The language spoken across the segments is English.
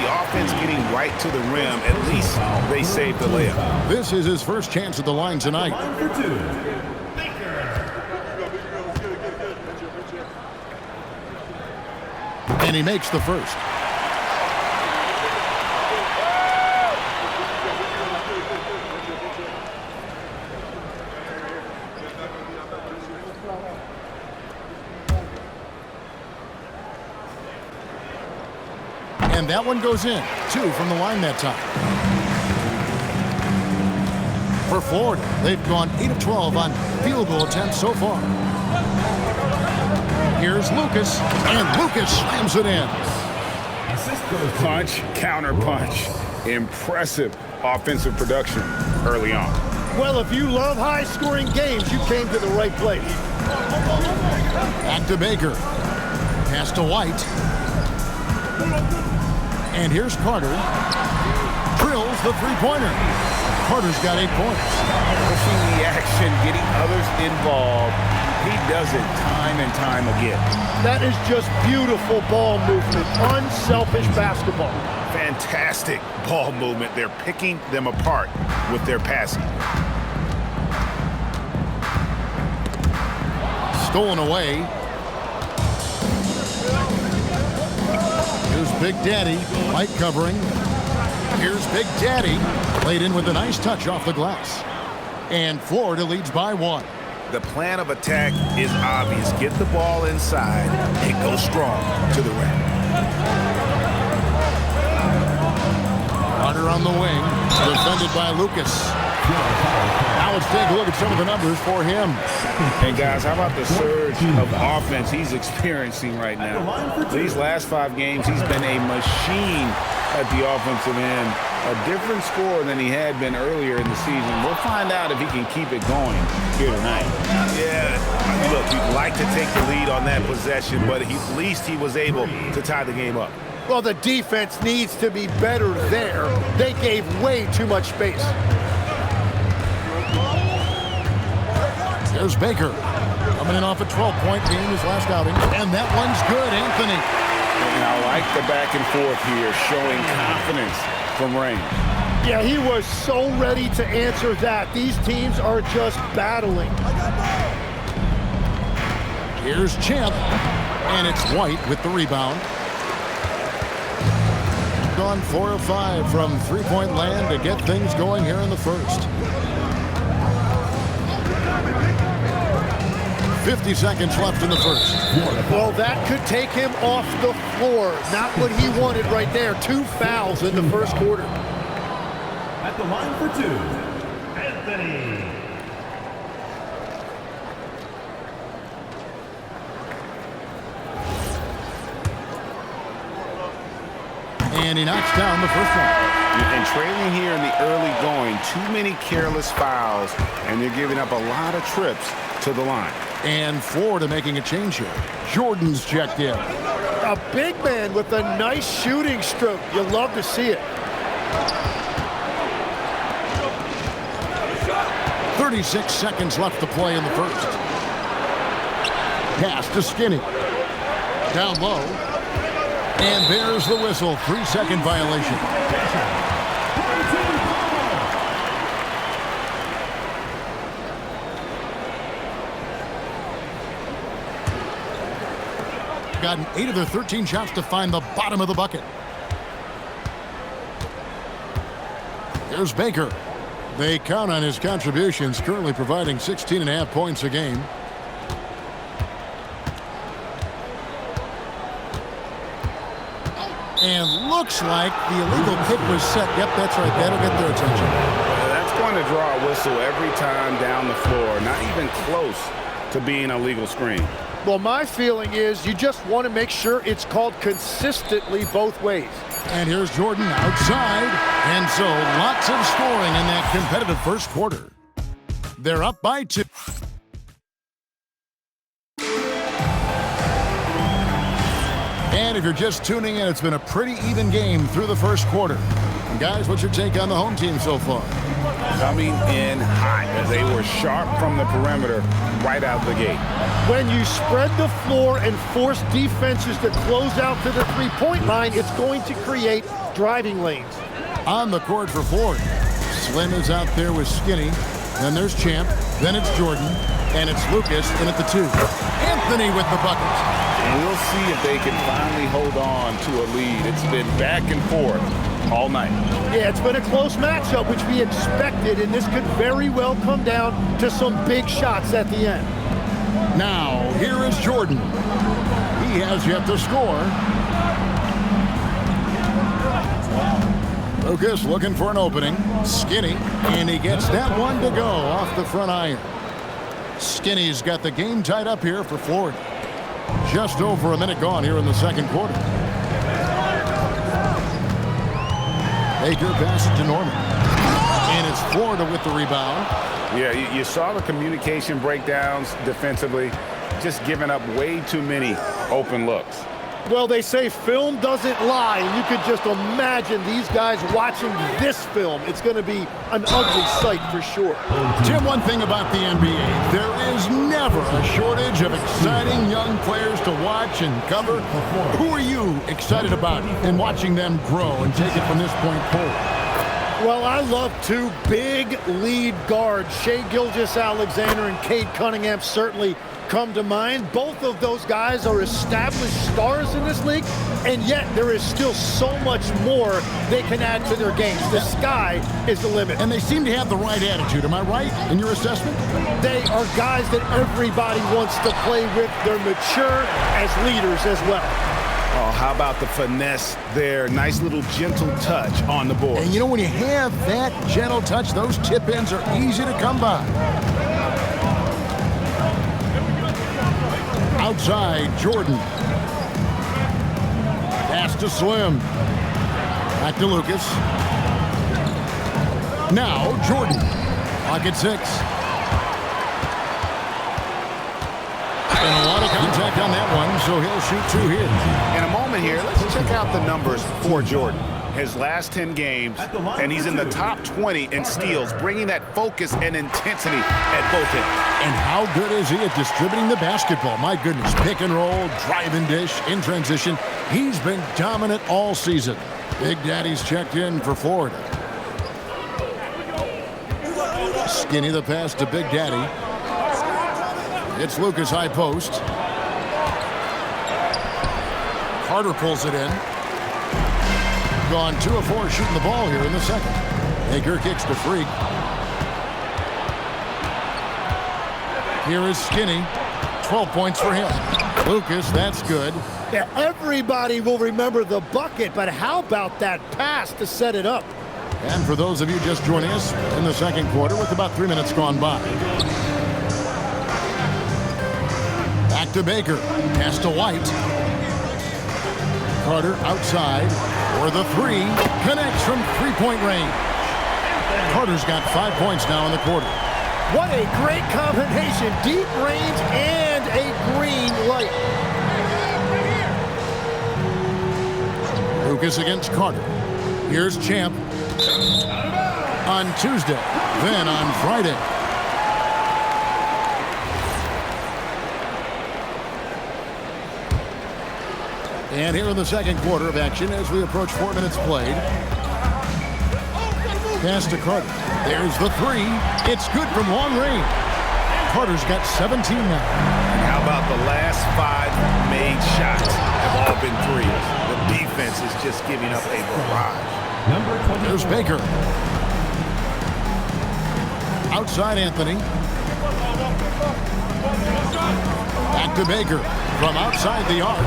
the offense getting right to the rim, at least they saved the layup. This is his first chance at the line tonight. And he makes the first. And that one goes in. 2 from the line that time. For Florida, they've gone 8 of 12 on field goal attempts so far. Here's Lucas, and Lucas slams it in. Punch, counter punch. Impressive offensive production early on. Well, if you love high-scoring games, you came to the right place. Back to Baker. Pass to White. And here's Carter. Drills the three-pointer. Carter's got 8 points. Pushing the action, getting others involved. He does it time and time again. That is just beautiful ball movement. Unselfish basketball. Fantastic ball movement. They're picking them apart with their passing. Stolen away. Here's Big Daddy. White covering. Here's Big Daddy. Played in with a nice touch off the glass. And Florida leads by 1. The plan of attack is obvious. Get the ball inside and go strong to the rim. Carter on the wing. Defended by Lucas. Now let's take a look at some of the numbers for him. And guys, how about the surge of offense he's experiencing right now? These last 5 games, he's been a machine at the offensive end. A different score than he had been earlier in the season. We'll find out if he can keep it going here tonight. Yeah, look, you'd like to take the lead on that possession, but at least he was able to tie the game up. Well, the defense needs to be better there. They gave way too much space. There's Baker. Coming in off a 12-point game his last outing. And that one's good, Anthony. And I like the back and forth here, showing confidence from range. Yeah, he was so ready to answer that. These teams are just battling. Here's Champ. And it's White with the rebound. Gone 4 of 5 from three-point land to get things going here in the first. 50 seconds left in the first. Well, that could take him off the floor. Not what he wanted right there. 2 fouls in the first quarter. At the line for 2, Anthony. And he knocks down the first one. And trailing here in the early going, too many careless fouls, and they're giving up a lot of trips to the line. And Florida making a change here. Jordan's checked in. A big man with a nice shooting stroke. You love to see it. 36 seconds left to play in the first. Pass to Skinny. Down low. And there's the whistle. 3-second violation. Gotten 8 of their 13 shots to find the bottom of the bucket. There's Baker. They count on his contributions, currently providing 16.5 points a game. And looks like the illegal kick was set. Yep, that's right. That'll get their attention. That's going to draw a whistle every time down the floor. Not even close to being a legal screen. Well, my feeling is you just want to make sure it's called consistently both ways. And here's Jordan outside. And so lots of scoring in that competitive first quarter. They're up by 2. And if you're just tuning in, it's been a pretty even game through the first quarter. Guys, what's your take on the home team so far? Coming in hot as they were sharp from the perimeter right out the gate. When you spread the floor and force defenses to close out to the three-point line, it's going to create driving lanes. On the court for Florida, Slim is out there with Skinny. Then there's Champ. Then it's Jordan. And it's Lucas in at the 2. Anthony with the bucket. And we'll see if they can finally hold on to a lead. It's been back and forth all night. Yeah, it's been a close matchup, which we expected, and this could very well come down to some big shots at the end. Now, here is Jordan. He has yet to score. Lucas looking for an opening. Skinny, and he gets that one to go off the front iron. Skinny's got the game tied up here for Florida. Just over a minute gone here in the second quarter. Baker passes to Norman. And it's Florida with the rebound. Yeah, you saw the communication breakdowns defensively, just giving up way too many open looks. Well, they say film doesn't lie, and you could just imagine these guys watching this film. It's going to be an ugly sight for sure. Tim, one thing about the NBA, there is never a shortage of exciting young players to watch and cover. Who are you excited about in watching them grow and take it from this point forward? Well, I love two big lead guards. Shai Gilgeous-Alexander and Cade Cunningham certainly come to mind. Both of those guys are established stars in this league, and yet there is still so much more they can add to their games. The sky is the limit. And they seem to have the right attitude. Am I right in your assessment? They are guys that everybody wants to play with. They're mature as leaders as well. Oh, how about the finesse there? Nice little gentle touch on the board. And you know, when you have that gentle touch, those tip-ins are easy to come by. Outside, Jordan. Pass to Slim. Back to Lucas. Now, Jordan. Pocket 6. And a lot of contact on that one, so he'll shoot 2 here. In a moment here, let's check out the numbers for Jordan. His last 10 games, and he's in the top 20 in steals, bringing that focus and intensity at both ends. And how good is he at distributing the basketball? My goodness, pick and roll, drive and dish, in transition. He's been dominant all season. Big Daddy's checked in for Florida. Skinny the pass to Big Daddy. It's Lucas high post. Carter pulls it in. Gone 2 of 4 shooting the ball here in the second. Baker kicks to Freak. Here is Skinny. 12 points for him. Lucas, that's good. Yeah, everybody will remember the bucket, but how about that pass to set it up? And for those of you just joining us in the second quarter with about 3 minutes gone by. Back to Baker. Pass to White. Carter outside. For the 3. Connects from three-point range. Carter's got 5 points now in the quarter. What a great combination. Deep range and a green light. Lucas against Carter. Here's Champ. On Tuesday. Then on Friday. And here in the second quarter of action as we approach 4 minutes played. Pass to Carter. There's the 3. It's good from long range. Carter's got 17 now. And how about the last 5 made shots have all been threes? The defense is just giving up a barrage. There's Baker. Outside Anthony. Back to Baker from outside the arc.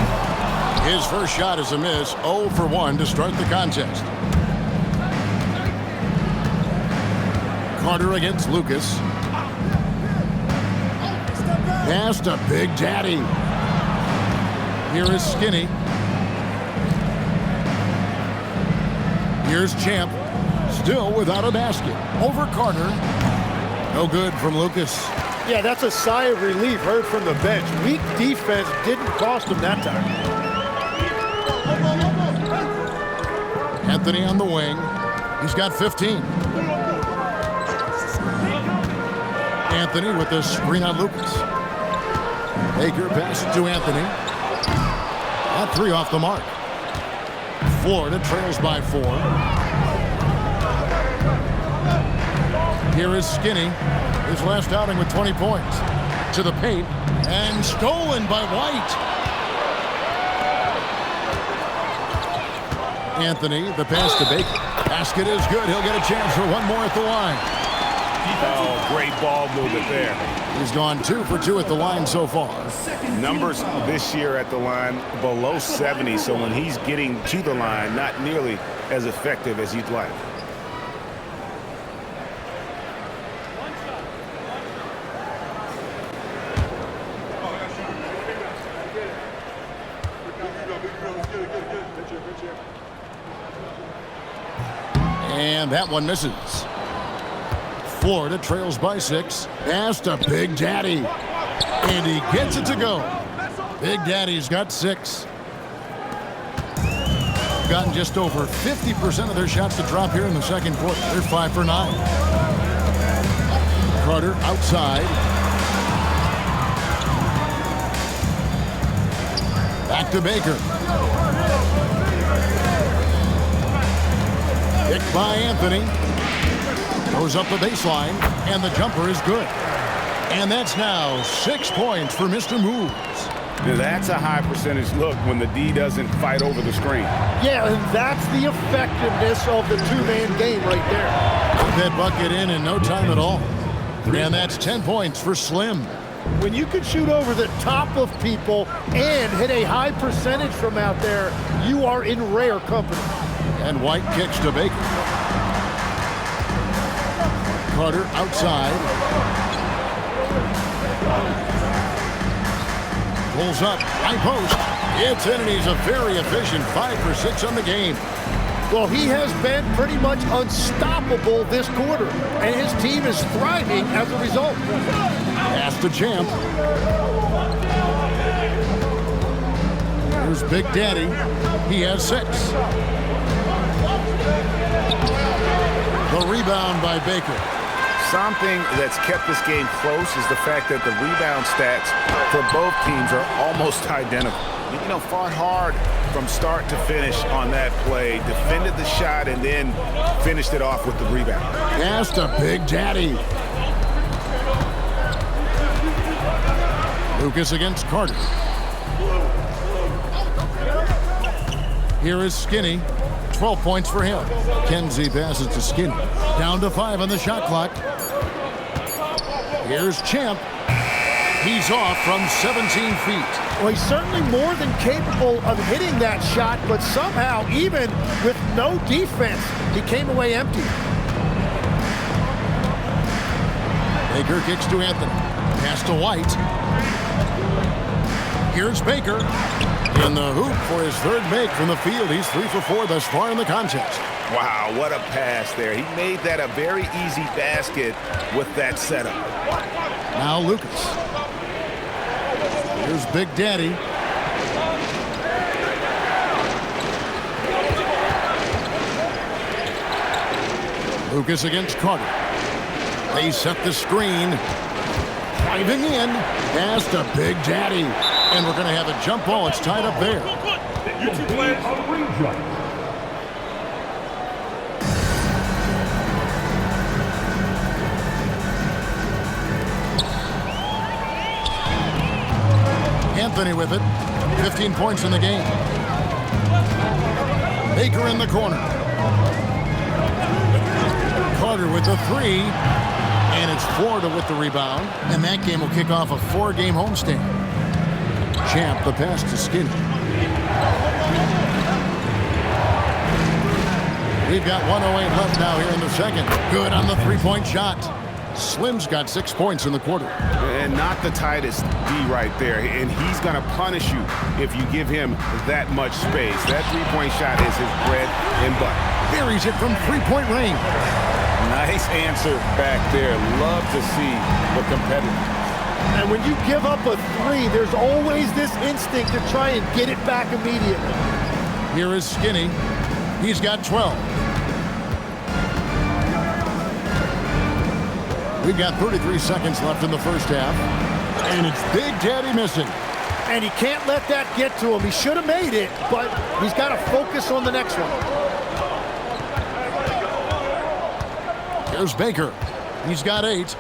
His first shot is a miss. 0 for 1 to start the contest. Carter against Lucas. Pass to Big Daddy. Here is Skinny. Here's Champ. Still without a basket. Over Carter. No good from Lucas. Yeah, that's a sigh of relief heard from the bench. Weak defense didn't cost him that time. Anthony on the wing. He's got 15. Anthony with the screen on Lucas. Baker passes to Anthony. That 3 off the mark. Florida trails by 4. Here is Skinny. His last outing with 20 points. To the paint. And stolen by White. Anthony, the pass to Baker. Basket is good. He'll get a chance for one more at the line. Oh, great ball movement there. He's gone 2 for 2 at the line so far. Numbers this year at the line below 70, so when he's getting to the line, not nearly as effective as you'd like. And that one misses. Florida trails by 6. Pass to Big Daddy. And he gets it to go. Big Daddy's got 6. Gotten just over 50% of their shots to drop here in the second quarter. They're 5 for 9. Carter outside. Back to Baker. Picked by Anthony. Goes up the baseline, and the jumper is good. And that's now 6 points for Mr. Moves. Now that's a high percentage look when the D doesn't fight over the screen. Yeah, and that's the effectiveness of the two-man game right there. Put that bucket in no time at all. And that's 10 points for Slim. When you can shoot over the top of people and hit a high percentage from out there, you are in rare company. And White kicks to Baker. Carter outside. Pulls up, high post. It's in, and he's a very efficient 5 for 6 on the game. Well, he has been pretty much unstoppable this quarter, and his team is thriving as a result. Pass to Champ. Here's Big Daddy. He has 6. The rebound by Baker. Something that's kept this game close is the fact that the rebound stats for both teams are almost identical. You know, fought hard from start to finish on that play, defended the shot, and then finished it off with the rebound. Pass to Big Daddy. Lucas against Carter. Here is Skinny. 12 points for him. Kenzie passes to Skinny. Down to 5 on the shot clock. Here's Champ. He's off from 17 feet. Well, he's certainly more than capable of hitting that shot, but somehow, even with no defense, he came away empty. Baker kicks to Anthony. Pass to White. Here's Baker. In the hoop for his 3rd make from the field. He's 3 for 4 thus far in the contest. Wow, what a pass there. He made that a very easy basket with that setup. Now Lucas. Here's Big Daddy. Lucas against Carter. They set the screen. Driving in. Pass to Big Daddy. And we're going to have a jump ball. It's tied up there. Anthony with it. 15 points in the game. Baker in the corner. Carter with the 3. And it's Florida with the rebound. And that game will kick off a 4-game homestand. Champ, the pass to Skinny. We've got 1:08 left now here in the second. Good on the 3-point shot. Slim's got 6 points in the quarter. And not the tightest D right there. And he's going to punish you if you give him that much space. That 3-point shot is his bread and butter. Buries it from 3-point range. Nice answer back there. Love to see the competitive. And when you give up a 3, there's always this instinct to try and get it back immediately. Here is Skinny. He's got 12. We've got 33 seconds left in the first half. And it's Big Daddy missing. And he can't let that get to him. He should have made it, but he's got to focus on the next one. Here's Baker. He's got 8.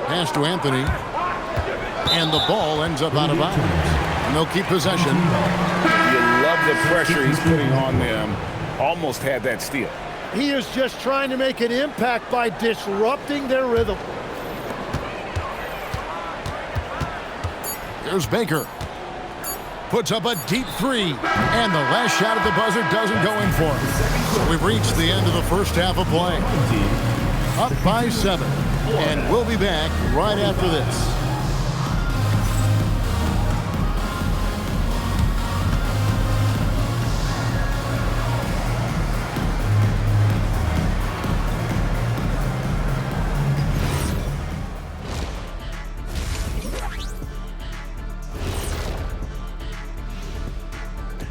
Pass to Anthony. And the ball ends up out of bounds. And they'll keep possession. You love the pressure he's putting on them. Almost had that steal. He is just trying to make an impact by disrupting their rhythm. Here's Baker. Puts up a deep 3. And the last shot at the buzzer doesn't go in for him. So we've reached the end of the first half of play. Up by 7. And we'll be back right after this.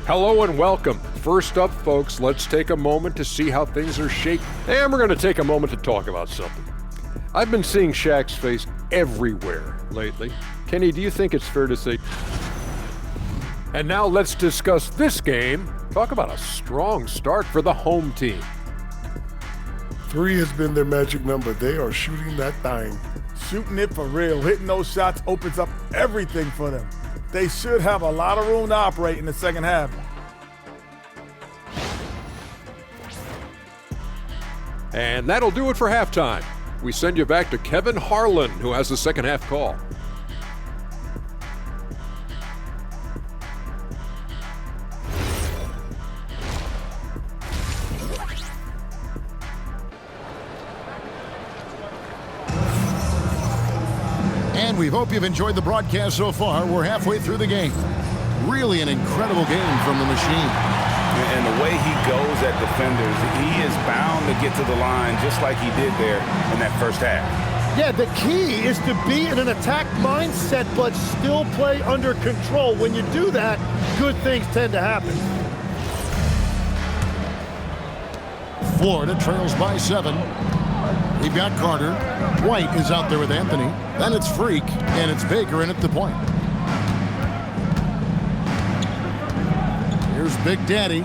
Hello and welcome. First up, folks, let's take a moment to see how things are shaking. And we're going to take a moment to talk about something. I've been seeing Shaq's face everywhere lately. Kenny, do you think it's fair to say? And now let's discuss this game. Talk about a strong start for the home team. 3 has been their magic number. They are shooting that thing. Shooting it for real. Hitting those shots opens up everything for them. They should have a lot of room to operate in the second half. And that'll do it for halftime. We send you back to Kevin Harlan, who has the second half call. And we hope you've enjoyed the broadcast so far. We're halfway through the game. Really an incredible game from the machine. And the way he goes at defenders, he is bound to get to the line just like he did there in that first half. Yeah, the key is to be in an attack mindset but still play under control. When you do that, good things tend to happen. Florida trails by 7. We've got Carter. White is out there with Anthony. Then it's Freak, and it's Baker in at the point. Here's Big Daddy.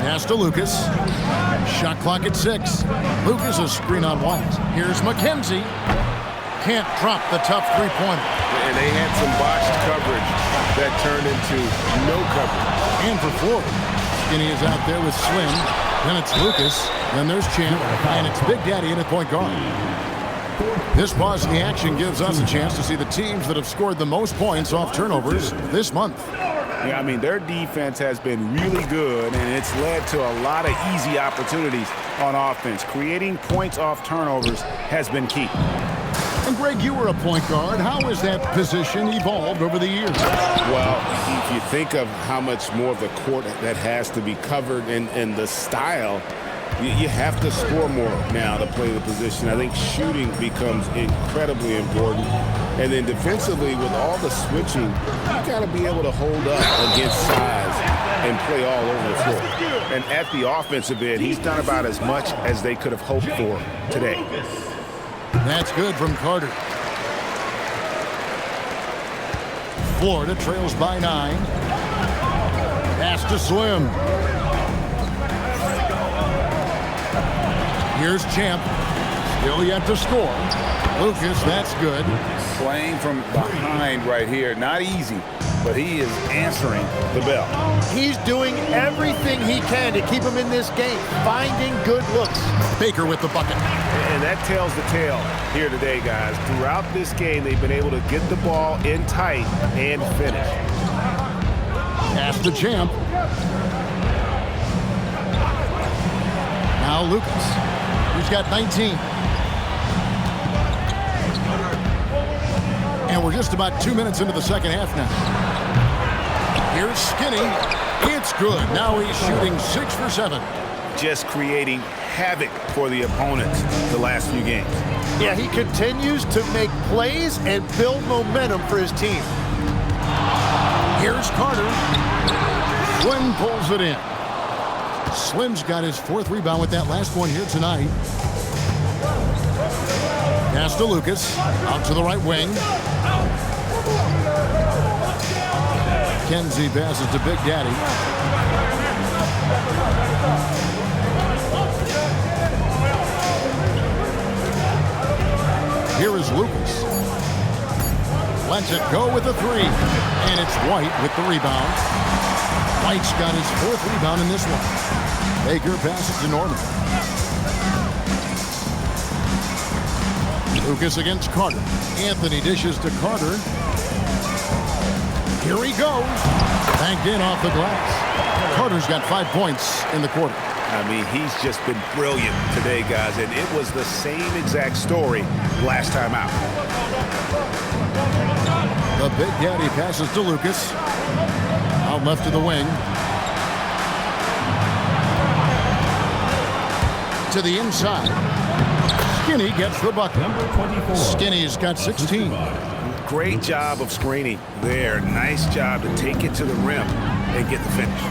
Pass to Lucas. Shot clock at 6. Lucas a screen on White. Here's McKenzie. Can't drop the tough three-pointer. And they had some botched coverage that turned into no coverage. And for Florida, Skinny is out there with Slim. Then it's Lucas. Then there's Champ. And it's Big Daddy in at point guard. This pause in the action gives us a chance to see the teams that have scored the most points off turnovers this month. Yeah, I mean, their defense has been really good, and it's led to a lot of easy opportunities on offense. Creating points off turnovers has been key. And Greg, you were a point guard. How has that position evolved over the years? Well, if you think of how much more of the court that has to be covered and the style, you have to score more now to play the position. I think shooting becomes incredibly important. And then defensively, with all the switching, you got to be able to hold up against size and play all over the floor. And at the offensive end, he's done about as much as they could have hoped for today. That's good from Carter. Florida trails by 9. Pass to Slim. Here's Champ. Still yet to score. Lucas, that's good. Playing from behind right here. Not easy, but he is answering the bell. He's doing everything he can to keep him in this game, finding good looks. Baker with the bucket. And that tells the tale here today, guys. Throughout this game, they've been able to get the ball in tight and finish. Pass to Champ. Now Lucas. He's got 19. And we're just about 2 minutes into the second half now. Here's Skinny. It's good. Now he's shooting 6 for 7. Just creating havoc for the opponents the last few games. Yeah, he continues to make plays and build momentum for his team. Here's Carter. Slim pulls it in. Slim's got his 4th rebound with that last one here tonight. Pass to Lucas. Out to the right wing. Kenzie passes to Big Daddy. Here is Lucas. Lets it go with the 3. And it's White with the rebound. White's got his 4th rebound in this one. Baker passes to Norman. Lucas against Carter. Anthony dishes to Carter. Here he goes. Banked in off the glass. Carter's got 5 points in the quarter. I mean, he's just been brilliant today, guys, and it was the same exact story last time out. The Big Daddy passes to Lucas. Out left to the wing. To the inside. Skinny gets the bucket. Number 24. Skinny's got 16. Great job of screening there. Nice job to take it to the rim and get the finish.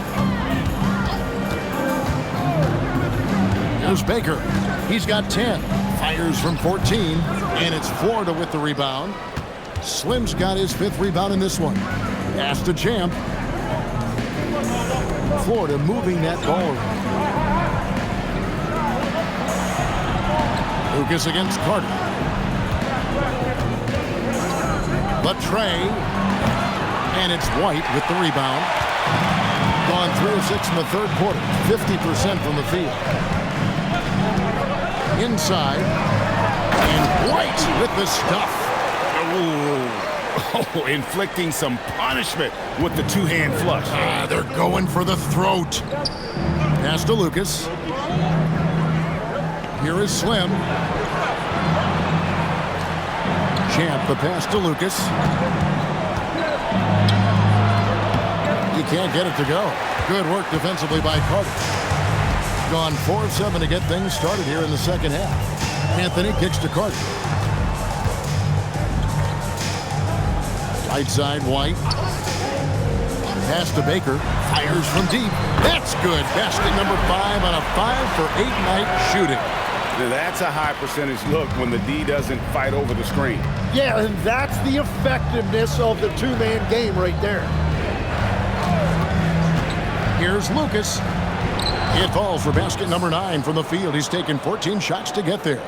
Here's Baker. He's got 10. Fires from 14. And it's Florida with the rebound. Slim's got his 5th rebound in this one. Pass to Champ. Florida moving that ball around. Lucas against Carter. Trey. And it's White with the rebound. Gone 3 of 6 in the 3rd quarter. 50% from the field. Inside. And White with the stuff. Oh, inflicting some punishment with the 2-hand flush. They're going for the throat. Pass to Lucas. Here is Slim. Champ, the pass to Lucas. He can't get it to go. Good work defensively by Carter. Gone 4 of 7 to get things started here in the 2nd half. Anthony kicks to Carter. Right side, White. Pass to Baker. Fires from deep. That's good. Basket number 5 on a 5 for 8 night shooting. Now that's a high percentage look when the D doesn't fight over the screen. Yeah, and that's the effectiveness of the 2-man game right there. Here's Lucas. It falls for basket number 9 from the field. He's taken 14 shots to get there.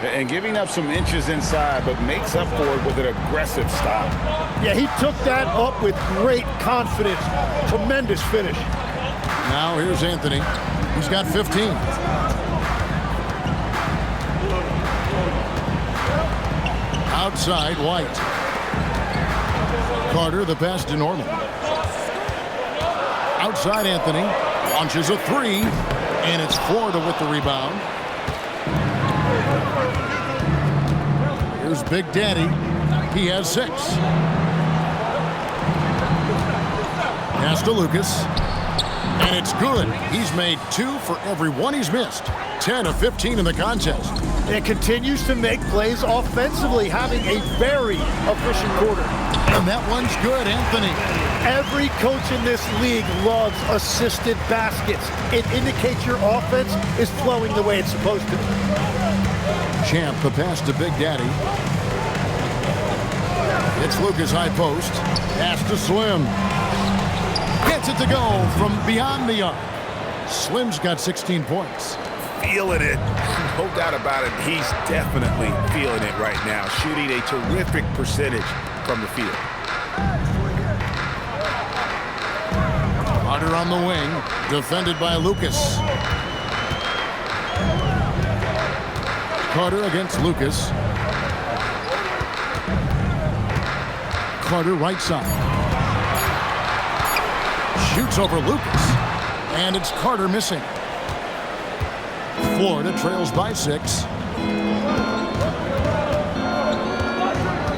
And giving up some inches inside, but makes up for it with an aggressive stop. Yeah, he took that up with great confidence. Tremendous finish. Now here's Anthony. He's got 15. Outside, White. Carter, the pass to Norman. Outside, Anthony. Launches a 3. And it's Florida with the rebound. Here's Big Daddy. He has 6. Pass to Lucas. And it's good. He's made 2 for every 1 he's missed. 10 of 15 in the contest. And continues to make plays offensively, having a very efficient quarter. And that one's good, Anthony. Every coach in this league loves assisted baskets. It indicates your offense is flowing the way it's supposed to. Champ, the pass to Big Daddy. It's Lucas high post. Pass to Slim. Gets it to go from beyond the arc. Slim's got 16 points. Feeling it. No doubt about it. He's definitely feeling it right now. Shooting a terrific percentage from the field. Carter on the wing. Defended by Lucas. Carter against Lucas. Carter right side. Shoots over Lucas. And it's Carter missing. Florida trails by 6.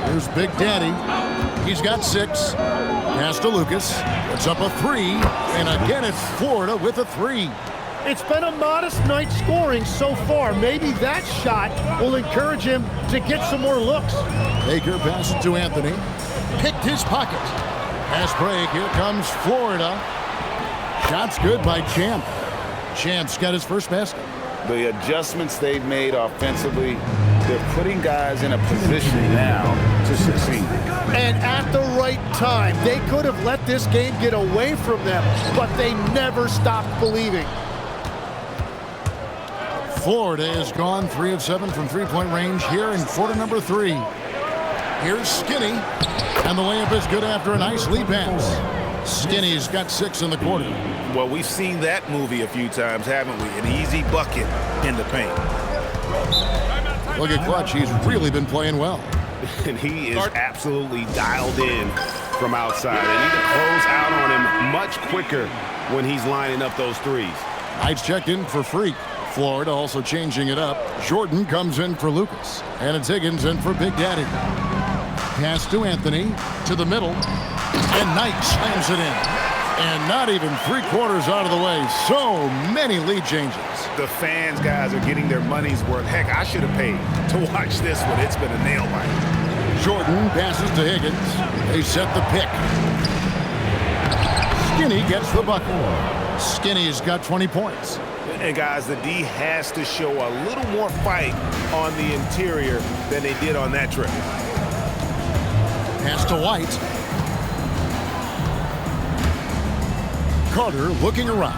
Here's Big Daddy. He's got 6. Pass to Lucas. Puts up a 3. And again, it's Florida with a 3. It's been a modest night scoring so far. Maybe that shot will encourage him to get some more looks. Baker passes to Anthony. Picked his pocket. Pass break. Here comes Florida. Shot's good by Champ. Champ's got his first basket. The adjustments they've made offensively, they're putting guys in a position now to succeed. And at the right time, they could have let this game get away from them, but they never stopped believing. Florida is gone 3 of 7 from three-point range here in quarter number 3. Here's Skinny, and the layup is good after a nice lead pass. Skinny's got 6 in the quarter. Well, we've seen that movie a few times, haven't we? An easy bucket in the paint. Look at Clutch. He's really been playing well. And he is absolutely dialed in from outside. They need to close out on him much quicker when he's lining up those threes. Knights checked in for Freak. Florida also changing it up. Jordan comes in for Lucas. And it's Higgins in for Big Daddy. Pass to Anthony. To the middle. And Knight slams it in. And not even 3/4 out of the way. So many lead changes. The fans, guys, are getting their money's worth. Heck, I should have paid to watch this one. It's been a nail biter. Jordan passes to Higgins. They set the pick. Skinny gets the bucket. Skinny's got 20 points. And, guys, the D has to show a little more fight on the interior than they did on that trip. Pass to White. Carter looking around.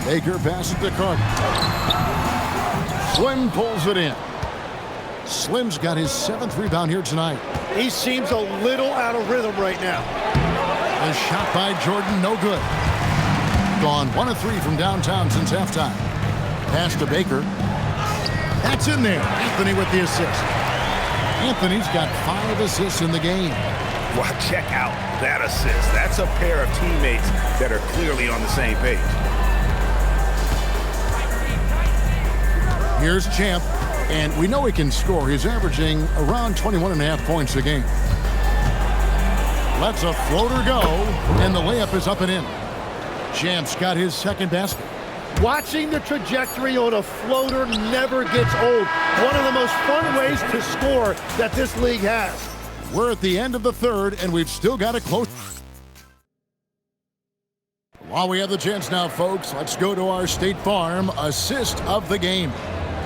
Baker passes to Carter. Slim pulls it in. Slim's got his 7th rebound here tonight. He seems a little out of rhythm right now. A shot by Jordan, no good. Gone 1 of 3 from downtown since halftime. Pass to Baker. That's in there. Anthony with the assist. Anthony's got 5 assists in the game. Well, check out that assist. That's a pair of teammates that are clearly on the same page. Here's Champ, and we know he can score. He's averaging around 21.5 points a game. Lets a floater go, and the layup is up and in. Champ's got his 2nd basket. Watching the trajectory on a floater never gets old. One of the most fun ways to score that this league has. We're at the end of the 3rd, and we've still got a close. While we have the chance now, folks, let's go to our State Farm assist of the game.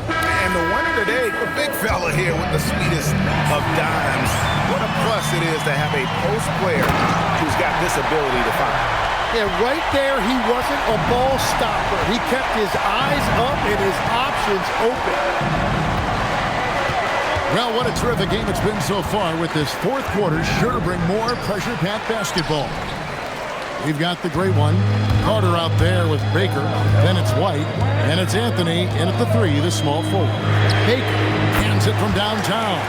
And the winner today, the big fella here with the sweetest of dimes. What a plus it is to have a post player who's got this ability to find. Yeah, right there, he wasn't a ball stopper. He kept his eyes up and his options open. Well, what a terrific game it's been so far, with this 4th quarter sure to bring more pressure-packed basketball. We've got the great one, Carter out there with Baker. Then it's White, and it's Anthony in at the 3, the small forward. Baker hands it from downtown.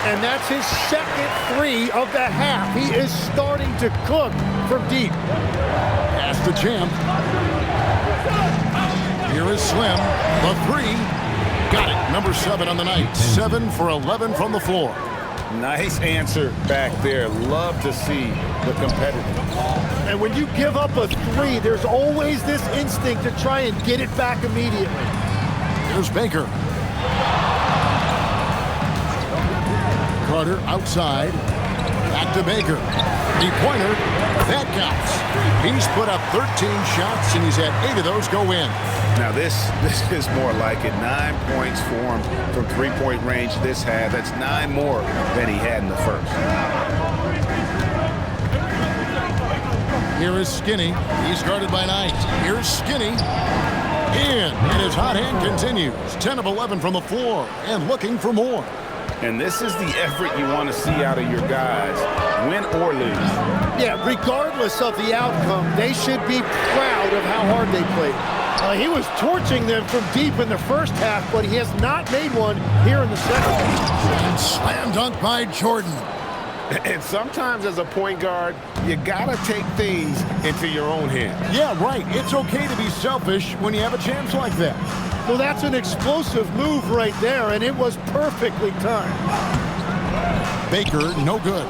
And that's his 2nd 3 of the half. He is starting to cook from deep. Pass to Champ. Here is Slim, the 3. Got it. Number 7 on the night. 7 for 11 from the floor. Nice answer back there. Love to see the competitor. And when you give up a 3, there's always this instinct to try and get it back immediately. Here's Baker. Carter outside. Back to Baker. Three-pointer. That counts. He's put up 13 shots, and he's had 8 of those go in. Now this is more like it. 9 points for him from three-point range this half. That's 9 more than he had in the first. Here is Skinny. He's guarded by Knight. Here's Skinny. In, and his hot hand continues. 10 of 11 from the floor, and looking for more. And this is the effort you want to see out of your guys, win or lose. Yeah, regardless of the outcome, they should be proud of how hard they played. He was torching them from deep in the first half, but he has not made one here in the second. And slam dunk by Jordan. And sometimes as a point guard, you gotta take things into your own hands. Yeah, right. It's okay to be selfish when you have a chance like that. Well, that's an explosive move right there, and it was perfectly timed. Baker, no good.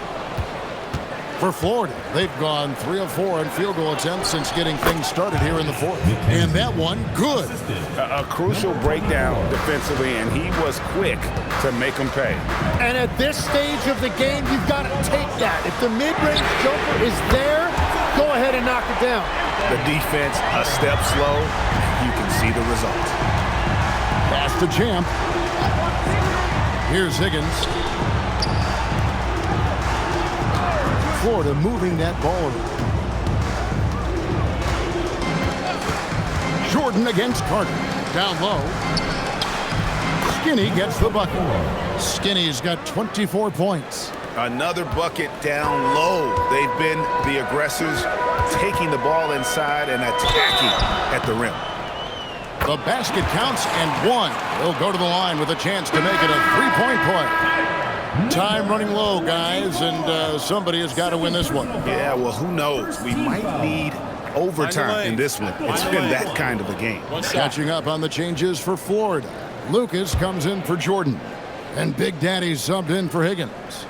For Florida, they've gone 3 of 4 in field goal attempts since getting things started here in the fourth. And that one, good. A crucial breakdown defensively, and he was quick to make them pay. And at this stage of the game, you've got to take that. If the mid-range jumper is there, go ahead and knock it down. The defense a step slow, you can see the result. Pass to Champ. Here's Higgins. Florida moving that ball. Jordan against Carter. Down low. Skinny gets the bucket. Skinny's got 24 points. Another bucket down low. They've been the aggressors, taking the ball inside and attacking at the rim. The basket counts and one. He'll go to the line with a chance to make it a three-point play. Time running low, guys, and somebody has got to win this one. Yeah, well, who knows? We might need overtime in this one. It's been that kind of a game. Catching up on the changes for Florida. Lucas comes in for Jordan, and Big Daddy subbed in for Higgins.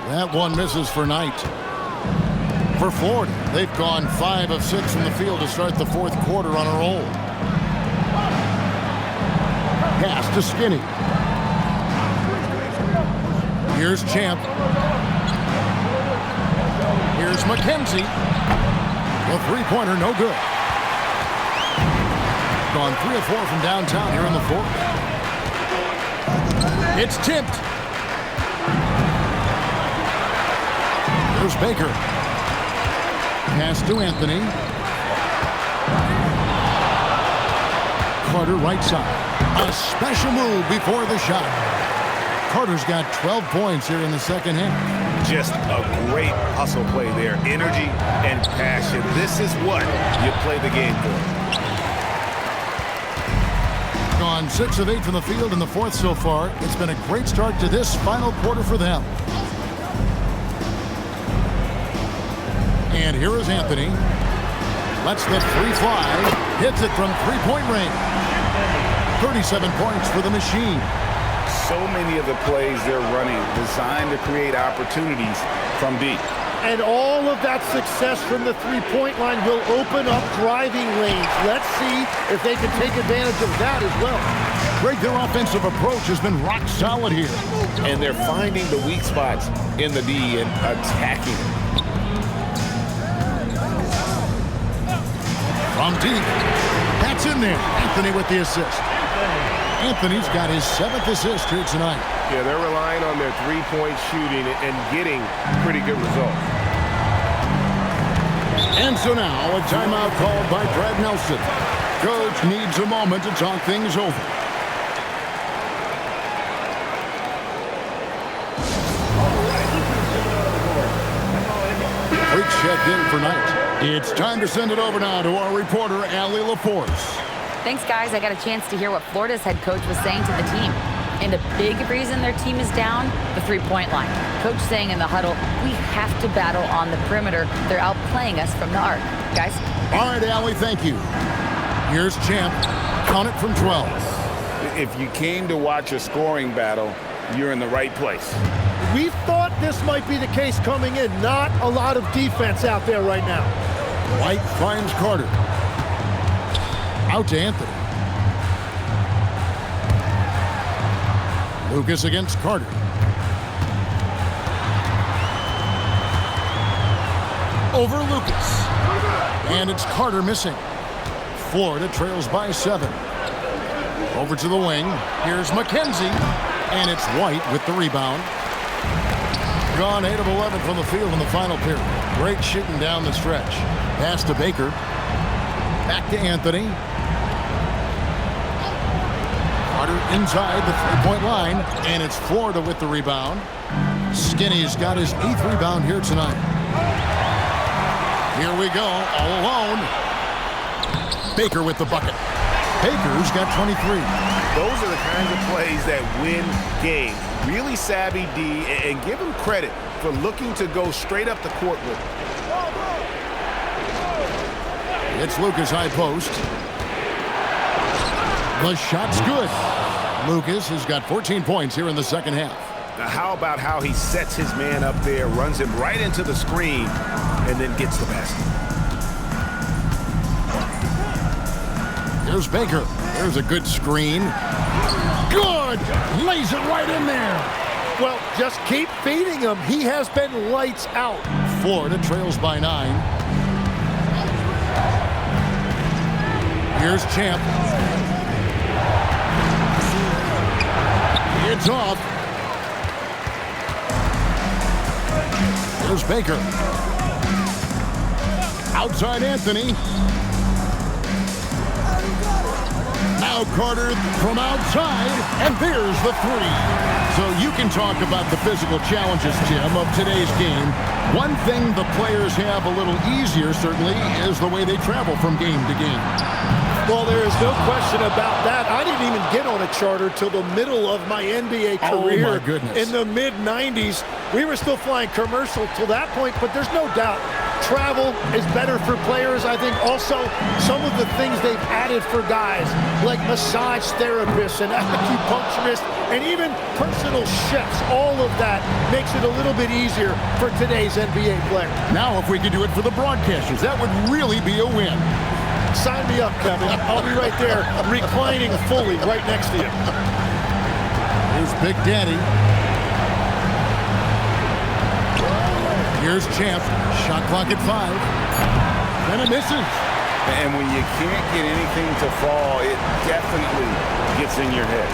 That one misses for Knight. For Florida, they've gone 5 of 6 from the field to start the fourth quarter on a roll. Pass to Skinny. Here's Champ. Here's McKenzie. The three-pointer, no good. Gone 3 of 4 from downtown here in the fourth. It's tipped. Here's Baker. Pass to Anthony. Carter right side. A special move before the shot. Carter's got 12 points here in the second half. Just a great hustle play there. Energy and passion. This is what you play the game for. Gone 6 of 8 from the field in the fourth so far. It's been a great start to this final quarter for them. And here is Anthony. Lets the three fly. Hits it from three-point range. 37 points for the machine. So many of the plays they're running designed to create opportunities from deep. And all of that success from the three-point line will open up driving lanes. Let's see if they can take advantage of that as well. Greg, their offensive approach has been rock solid here. And they're finding the weak spots in the D and attacking it. From deep. That's in there. Anthony with the assist. Anthony's got his 7th assist here tonight. Yeah, they're relying on their three-point shooting and getting pretty good results. And so now a timeout called by Brad Nelson. Coach needs a moment to talk things over. Freaks checked in for Knight. It's time to send it over now to our reporter, Allie LaForce. Thanks, guys. I got a chance to hear what Florida's head coach was saying to the team. And a big reason their team is down, the three-point line. Coach saying in the huddle, we have to battle on the perimeter. They're outplaying us from the arc. Guys? All right, Allie, thank you. Here's Champ. Count it from 12. If you came to watch a scoring battle, you're in the right place. We thought this might be the case coming in. Not a lot of defense out there right now. White finds Carter. Out to Anthony. Lucas against Carter. Over Lucas. And it's Carter missing. Florida trails by 7. Over to the wing. Here's McKenzie. And it's White with the rebound. Gone 8 of 11 from the field in the final period. Great shooting down the stretch. Pass to Baker. Back to Anthony. Carter inside the three-point line. And it's Florida with the rebound. Skinny's got his 8th rebound here tonight. Here we go, all alone. Baker with the bucket. Baker's got 23. Those are the kinds of plays that win games. Really savvy D, and give him credit for looking to go straight up the court with it. It's Lucas high post. The shot's good. Lucas has got 14 points here in the second half. Now, how about how he sets his man up there, runs him right into the screen, and then gets the basket? Here's Baker. There's a good screen. Good! Lays it right in there. Well, just keep feeding him. He has been lights out. Florida trails by 9. Here's Champ. It's off. Here's Baker. Outside Anthony. Now Carter from outside, and there's the three. So you can talk about the physical challenges, Jim, of today's game. One thing the players have a little easier, certainly, is the way they travel from game to game. Well, there is no question about that. I didn't even get on a charter till the middle of my NBA career. Oh, my goodness. In the mid-90s. We were still flying commercial till that point, but there's no doubt travel is better for players. I think also some of the things they've added for guys, like massage therapists and acupuncturists and even personal chefs, all of that makes it a little bit easier for today's NBA player. Now, if we could do it for the broadcasters, that would really be a win. Sign me up, Kevin. I'll be right there reclining fully right next to you. Here's Big Daddy. Here's Champ. Shot clock at 5. And it misses. And when you can't get anything to fall, it definitely gets in your head.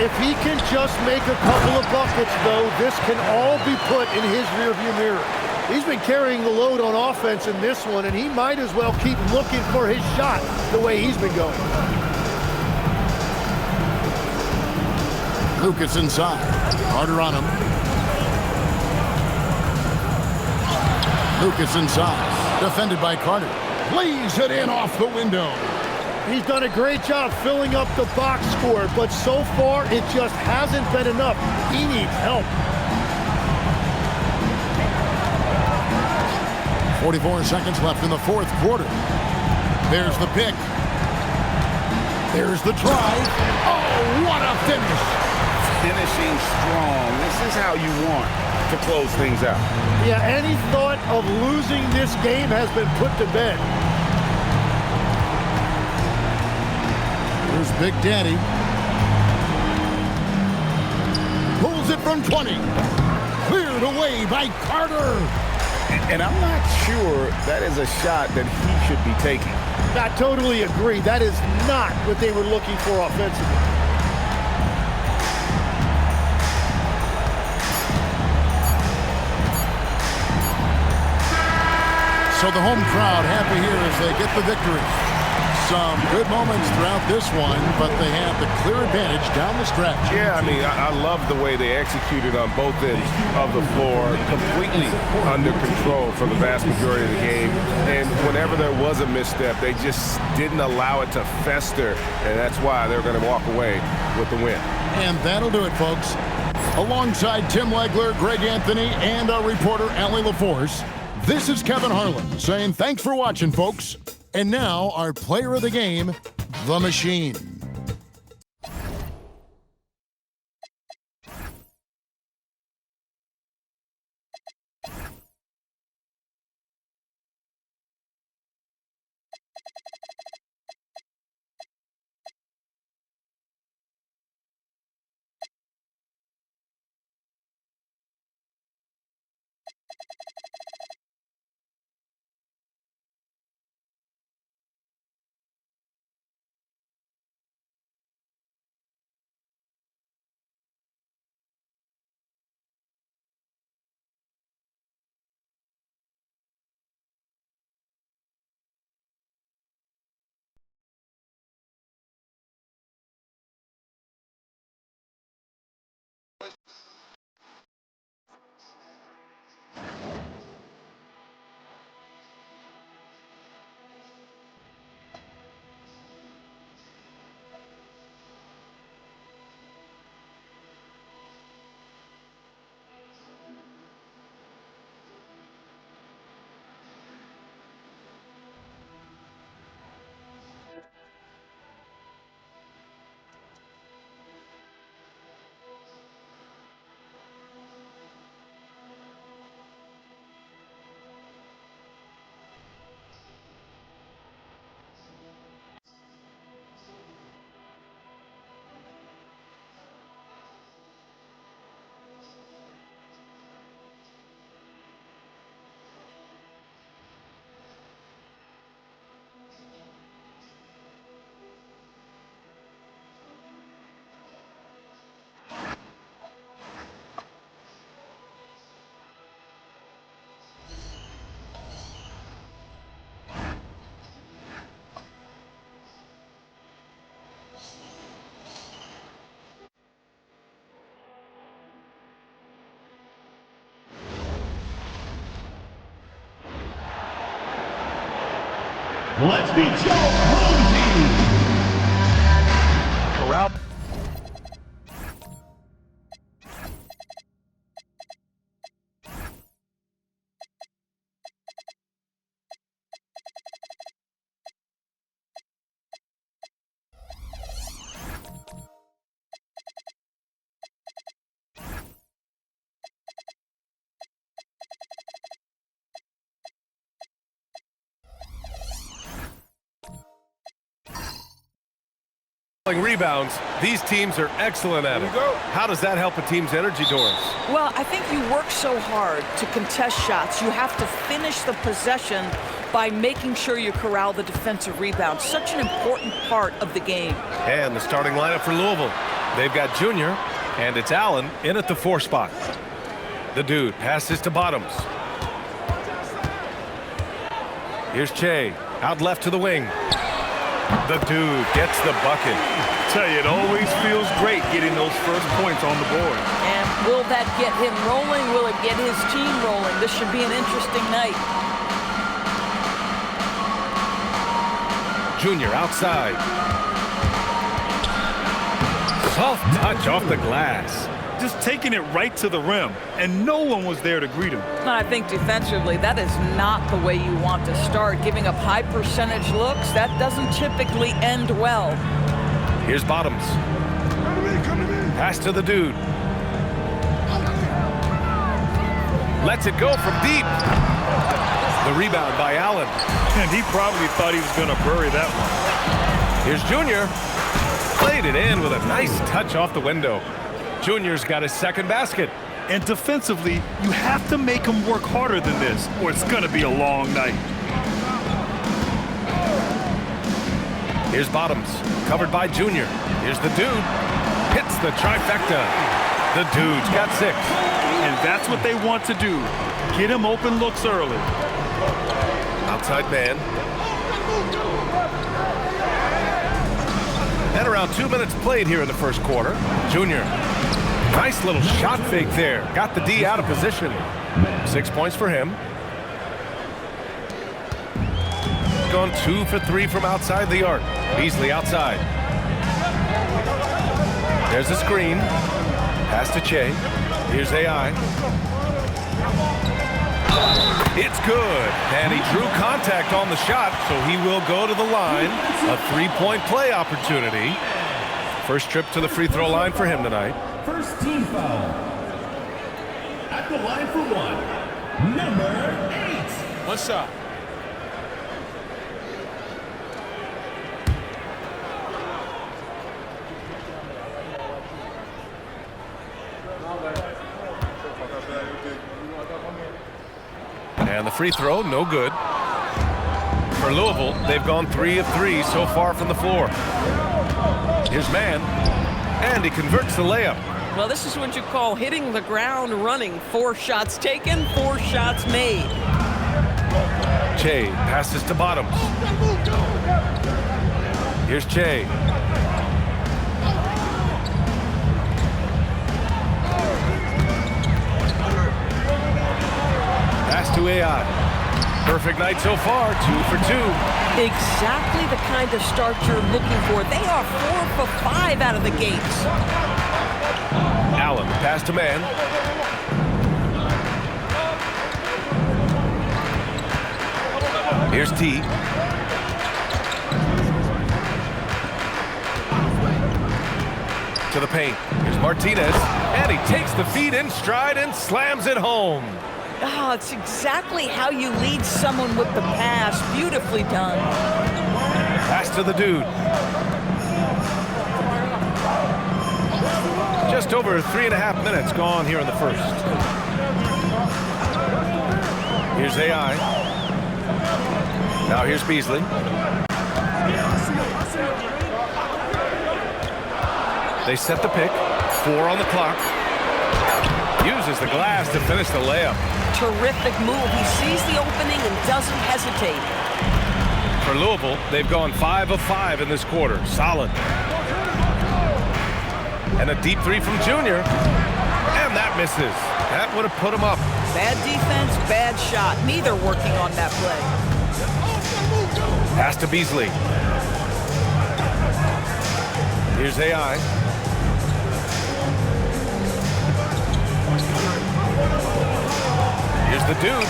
If he can just make a couple of buckets, though, this can all be put in his rearview mirror. He's been carrying the load on offense in this one, and he might as well keep looking for his shot the way he's been going. Lucas inside. Carter on him. Lucas inside. Defended by Carter. Lays it in off the window. He's done a great job filling up the box score, but so far it just hasn't been enough. He needs help. 44 seconds left in the fourth quarter. There's the pick. There's the drive. Oh, what a finish. Finishing strong. This is how you want to close things out. Yeah, any thought of losing this game has been put to bed. Here's Big Daddy. Pulls it from 20. Cleared away by Carter. And I'm not sure that is a shot that he should be taking. I totally agree. That is not what they were looking for offensively. So the home crowd happy here as they get the victory. Some good moments throughout this one, but they have the clear advantage down the stretch. Yeah, I mean, I love the way they executed on both ends of the floor, completely under control for the vast majority of the game. And whenever there was a misstep, they just didn't allow it to fester, and that's why they're going to walk away with the win. And that'll do it, folks. Alongside Tim Legler, Greg Anthony, and our reporter, Allie LaForce, this is Kevin Harlan saying thanks for watching, folks. And now, our player of the game, the Machine. let's meet Joe Rosie. Corral. Rebounds, these teams are excellent at it. How does that help a team's energy, Doris? Well, I think you work so hard to contest shots. You have to finish the possession by making sure you corral the defensive rebound. Such an important part of the game. And the starting lineup for Louisville. They've got Junior, and it's Allen in at the 4 spot. The dude passes to Bottoms. Here's Che, out left to the wing. The dude gets the bucket. Tell you, it always feels great getting those first points on the board. And will that get him rolling? Will it get his team rolling? This should be an interesting night. Junior outside. Soft touch off the glass. Just taking it right to the rim, and no one was there to greet him. And I think defensively, that is not the way you want to start. Giving up high percentage looks, that doesn't typically end well. Here's Bottoms. Pass to the dude. Lets it go from deep. The rebound by Allen. And he probably thought he was going to bury that one. Here's Junior. Played it in with a nice touch off the window. Junior's got his second basket. And defensively, you have to make him work harder than this, or it's going to be a long night. Here's Bottoms, covered by Junior. Here's the dude. Hits the trifecta. The dude's got 6. And that's what they want to do. Get him open looks early. Outside man. And around 2 minutes played here in the first quarter. Junior. Nice little shot fake there. Got the D out of position. 6 points for him. Gone 2 for 3 from outside the arc. Beasley outside. There's a screen. Pass to Che. Here's AI. It's good. And he drew contact on the shot, so he will go to the line. A 3-point play opportunity. First trip to the free throw line for him tonight. First team foul. At the line for 1, number 8. One shot. And the free throw, no good. For Louisville, they've gone 3 of 3 so far from the floor. Here's man, and he converts the layup. Well, this is what you call hitting the ground running. 4 shots taken, 4 shots made. Che passes to Bottoms. Here's Che. Pass to AI. Perfect night so far, 2 for 2. Exactly the kind of start you're looking for. They are 4 for 5 out of the gates. Allen, pass to man. Here's T. To the paint. Here's Martinez. And he takes the feed in stride and slams it home. Oh, it's exactly how you lead someone with the pass. Beautifully done. Pass to the dude. Just over 3.5 minutes gone here in the first. Here's AI. Now here's Beasley. They set the pick. 4 on the clock. Uses the glass to finish the layup. Terrific move. He sees the opening and doesn't hesitate. For Louisville, they've gone 5 of 5 in this quarter. Solid. And a deep 3 from Junior. And that misses. That would have put him up. Bad defense, bad shot. Neither working on that play. Pass to Beasley. Here's AI. Here's the dude.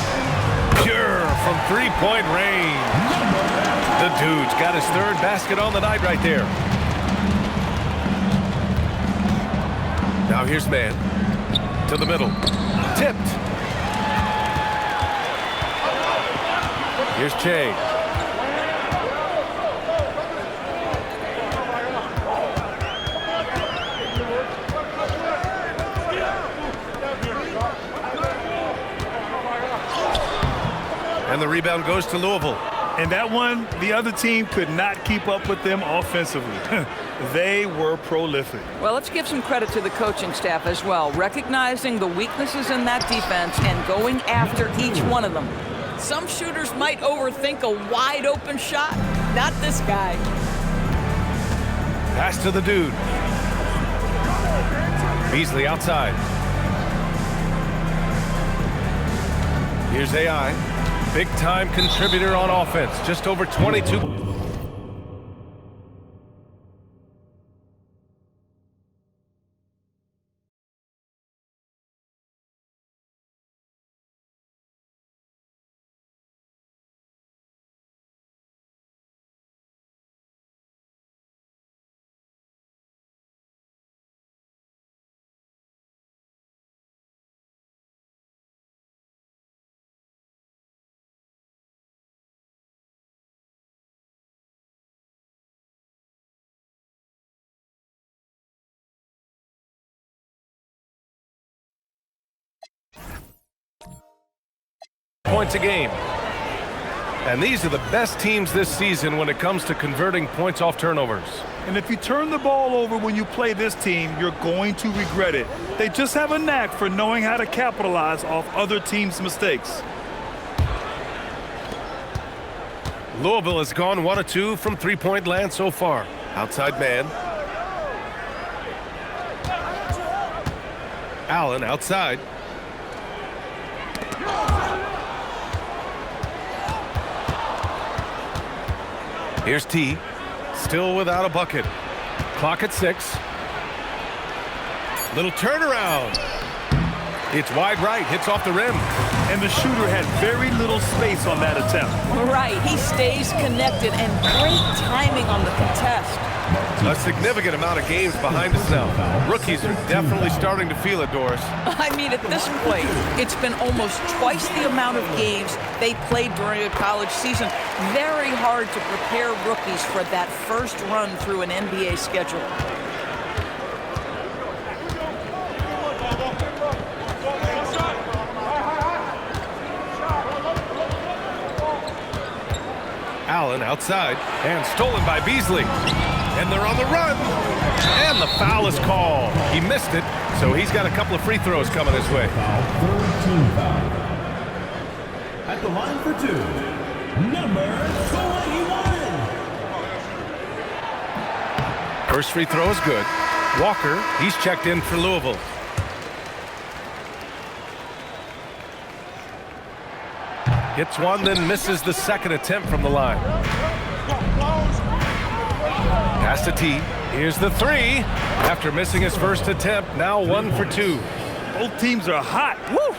Pure from three-point range. The dude's got his third basket on the night right there. Now here's man. To the middle. Tipped. Here's Che. And the rebound goes to Louisville. And that one, the other team could not keep up with them offensively. They were prolific. Well, let's give some credit to the coaching staff as well, recognizing the weaknesses in that defense and going after each one of them. Some shooters might overthink a wide open shot. Not this guy. Pass to the dude. Beasley outside. Here's AI. Big-time contributor on offense. Just over 22. Points a game. And these are the best teams this season when it comes to converting points off turnovers. And if you turn the ball over when you play this team, you're going to regret it. They just have a knack for knowing how to capitalize off other teams' mistakes. Louisville has gone 1 of 2 from three-point land so far. Outside man. Allen outside. Here's T. Still without a bucket. Clock at 6. Little turnaround. It's wide right. Hits off the rim. And the shooter had very little space on that attempt. Right. He stays connected and great timing on the contest. A significant amount of games behind us now. Rookies are definitely starting to feel it, Doris. I mean, at this point, it's been almost twice the amount of games they played during a college season. Very hard to prepare rookies for that first run through an NBA schedule. Allen outside and stolen by Beasley. And they're on the run. And the foul is called. He missed it, so he's got a couple of free throws coming his way. Third team foul. At the line for 2, number 21. First free throw is good. Walker, he's checked in for Louisville. Hits one, then misses the second attempt from the line. Pass to T. Here's the 3. After missing his first attempt, now 1 for 2. Both teams are hot. Woo!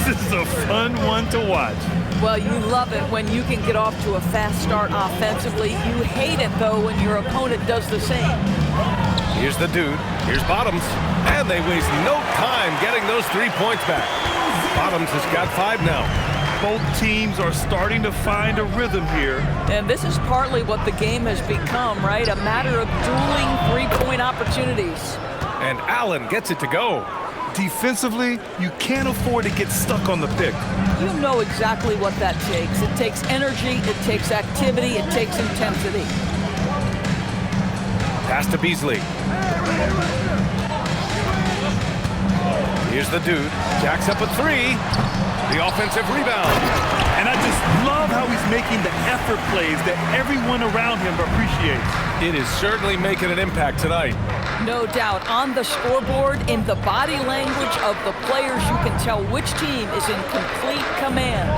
This is a fun one to watch. Well, you love it when you can get off to a fast start offensively. You hate it, though, when your opponent does the same. Here's the dude. Here's Bottoms. And they waste no time getting those 3 points back. Bottoms has got 5 now. Both teams are starting to find a rhythm here. And this is partly what the game has become, right? A matter of dueling three-point opportunities. And Allen gets it to go. Defensively, you can't afford to get stuck on the pick. You know exactly what that takes. It takes energy, it takes activity, it takes intensity. Pass to Beasley. Here's the dude. Jacks up a 3. The offensive rebound. And I just love how he's making the effort plays that everyone around him appreciates. It is certainly making an impact tonight. No doubt. On the scoreboard, in the body language of the players, you can tell which team is in complete command.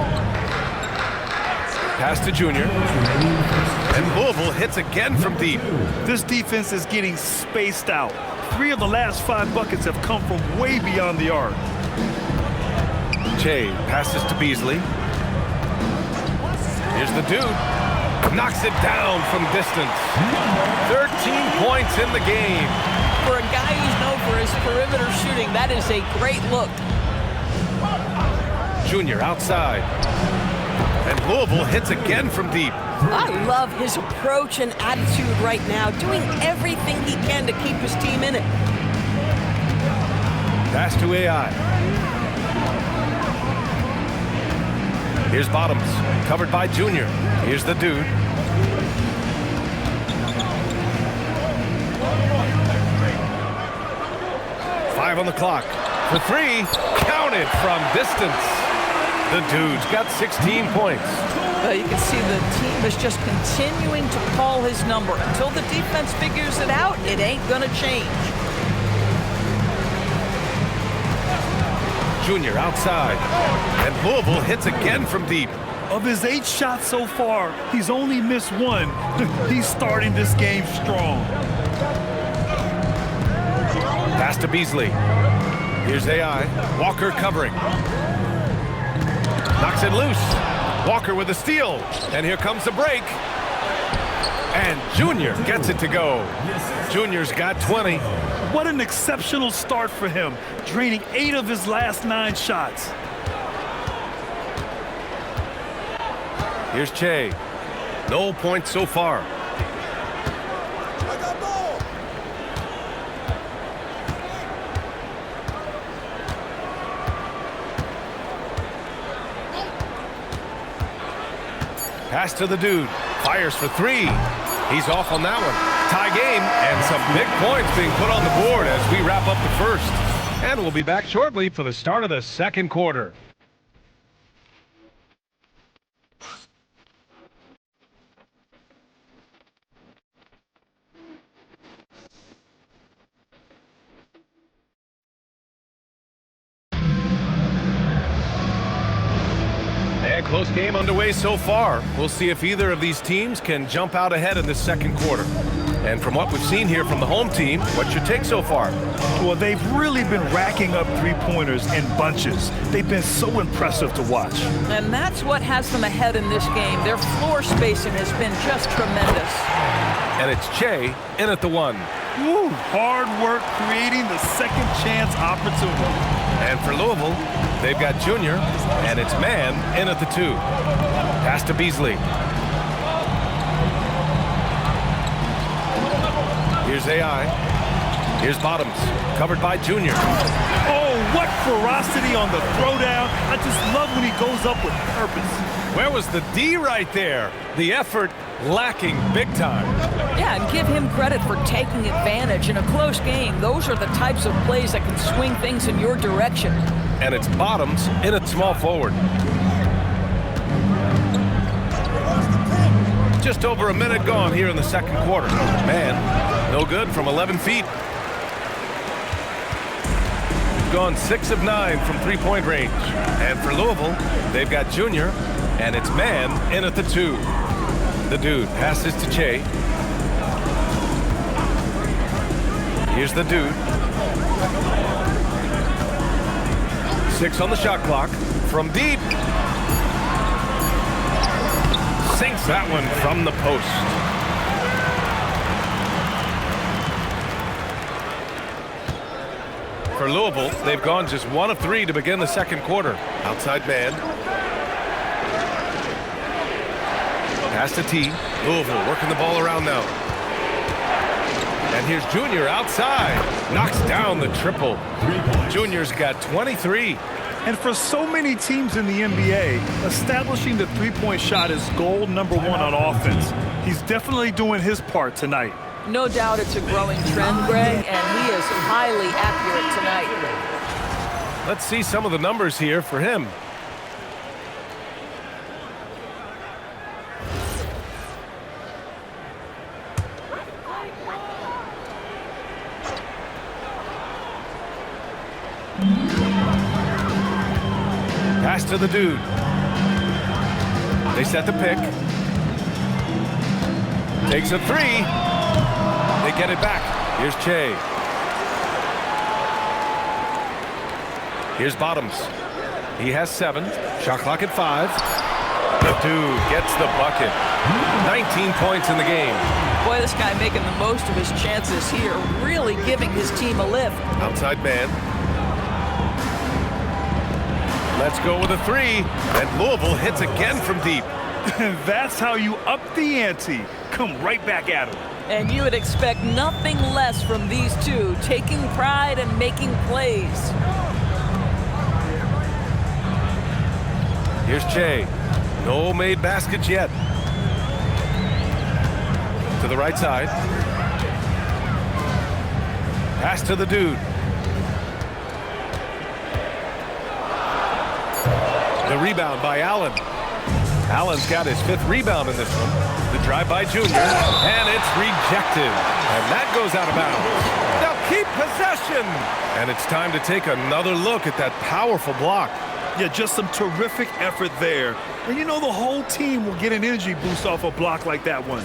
Pass to Junior. And Louisville hits again from deep. This defense is getting spaced out. 3 of the last 5 buckets have come from way beyond the arc. Che passes to Beasley. Here's the dude. Knocks it down from distance. 13 points in the game. For a guy who's known for his perimeter shooting, that is a great look. Junior outside. And Louisville hits again from deep. I love his approach and attitude right now, doing everything he can to keep his team in it. Pass to AI. Here's Bottoms, covered by Junior. Here's the dude. Five on the clock. For 3, counted from distance. The dude's got 16 points. You can see the team is just continuing to call his number. Until the defense figures it out, it ain't gonna change. Junior outside. And Louisville hits again from deep. Of his 8 shots so far, he's only missed 1. He's starting this game strong. Pass to Beasley. Here's AI. Walker covering. Knocks it loose. Walker with a steal. And here comes the break. And Junior gets it to go. Junior's got 20. What an exceptional start for him, draining 8 of his last 9 shots. Here's Che. No points so far. Pass to the dude. Fires for 3. He's off on that one. Tie game, and some big points being put on the board as we wrap up the first. And we'll be back shortly for the start of the second quarter. And close game underway so far. We'll see if either of these teams can jump out ahead in this second quarter. And from what we've seen here from the home team, what's your take so far? Well, they've really been racking up 3-pointers in bunches. They've been so impressive to watch. And that's what has them ahead in this game. Their floor spacing has been just tremendous. And it's Che in at the 1. Woo, hard work creating the second chance opportunity. And for Louisville, they've got Junior, and it's Man in at the 2. Pass to Beasley. Here's AI. Here's Bottoms, covered by Junior. Oh, what ferocity on the throwdown. I just love when he goes up with purpose. Where was the D right there? The effort lacking big time. Yeah, and give him credit for taking advantage in a close game. Those are the types of plays that can swing things in your direction. And it's Bottoms in at small forward. Just over a minute gone here in the second quarter. Man, no good from 11 feet. Gone 6 of 9 from 3-point range. And for Louisville, they've got Junior, and it's Man in at the 2. The dude passes to Che. Here's the dude. 6 on the shot clock. From deep. Sinks that one from the post. For Louisville, they've gone just 1 of 3 to begin the second quarter. Outside Man. Pass to T. Louisville working the ball around now. And here's Junior outside. Knocks down the triple. Junior's got 23. And for so many teams in the NBA, establishing the 3-point shot is goal number 1 on offense. He's definitely doing his part tonight. No doubt it's a growing trend, Greg, and he is highly accurate tonight. Let's see some of the numbers here for him. Pass to the dude. They set the pick. Takes a three. They get it back. Here's Che. Here's Bottoms. He has 7. Shot clock at 5. The dude gets the bucket. 19 points in the game. Boy, this guy making the most of his chances here, really giving his team a lift. Outside man. Let's go with a 3. And Louisville hits again from deep. That's how you up the ante. Come right back at him. And you would expect nothing less from these two, taking pride and making plays. Here's Che. No made baskets yet. To the right side. Pass to the dude. The rebound by Allen. Allen's got his 5th rebound in this one. The drive by Junior, and it's rejected. And that goes out of bounds. They'll keep possession. And it's time to take another look at that powerful block. Yeah, just some terrific effort there. And you know the whole team will get an energy boost off a block like that one.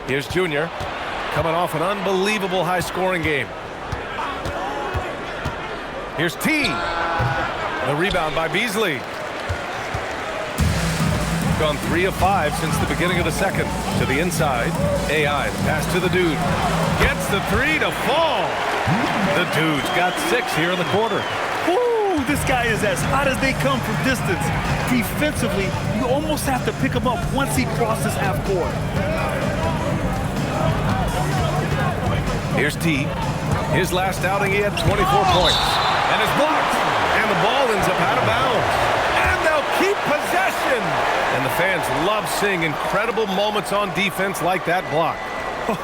Here's Junior, coming off an unbelievable high-scoring game. Here's T. The rebound by Beasley. Gone 3 of 5 since the beginning of the second. To the inside. AI, the pass to the dude. Gets the 3 to fall. The dude's got 6 here in the quarter. Ooh, this guy is as hot as they come from distance. Defensively, you almost have to pick him up once he crosses half court. Here's T. His last outing, he had 24 points. And it's blocked. And the ball ends up out of bounds. And they'll keep possession. And the fans love seeing incredible moments on defense like that block.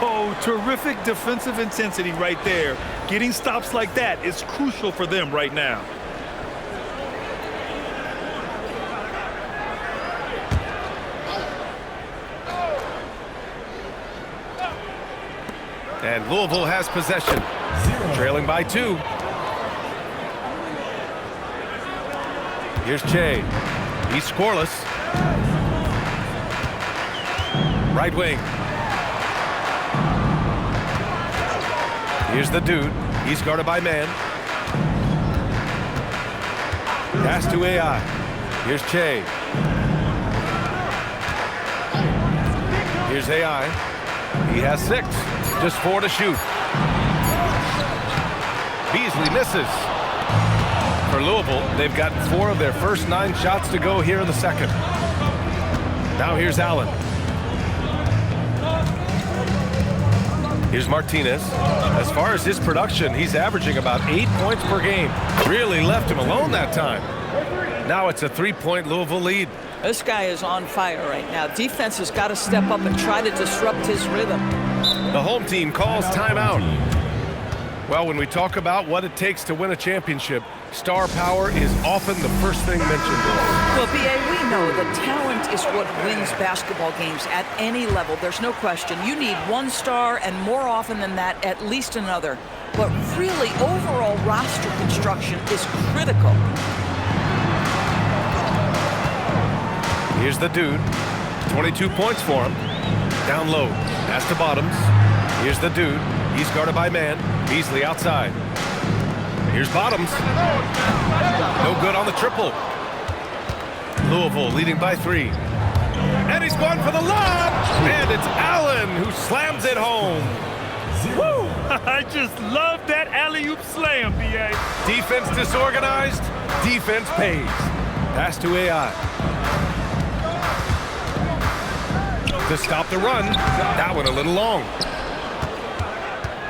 Oh, terrific defensive intensity right there. Getting stops like that is crucial for them right now. And Louisville has possession. Trailing by 2. Here's Che. He's scoreless. Right wing. Here's the dude. He's guarded by man. Pass to AI. Here's Che. Here's AI. He has 6. Just 4 to shoot. Beasley misses. For Louisville, they've gotten 4 of their first 9 shots to go here in the second. Now here's Allen. Here's Martinez. As far as his production, he's averaging about 8 points per game. Really left him alone that time. Now it's a 3-point Louisville lead. This guy is on fire right now. Defense has got to step up and try to disrupt his rhythm. The home team calls timeout. Well, when we talk about what it takes to win a championship, star power is often the first thing mentioned. Well, B.A., we know that talent is what wins basketball games at any level. There's no question. You need one star, and more often than that, at least another. But really, overall roster construction is critical. Here's the dude. 22 points for him. Down low. Pass to Bottoms. Here's the dude. He's guarded by man. Beasley outside. Here's Bottoms. No good on the triple. Louisville leading by 3. And he's going for the lob. And it's Allen who slams it home. Woo! I just love that alley-oop slam, B.A. Defense disorganized. Defense pays. Pass to AI. To stop the run. That one a little long.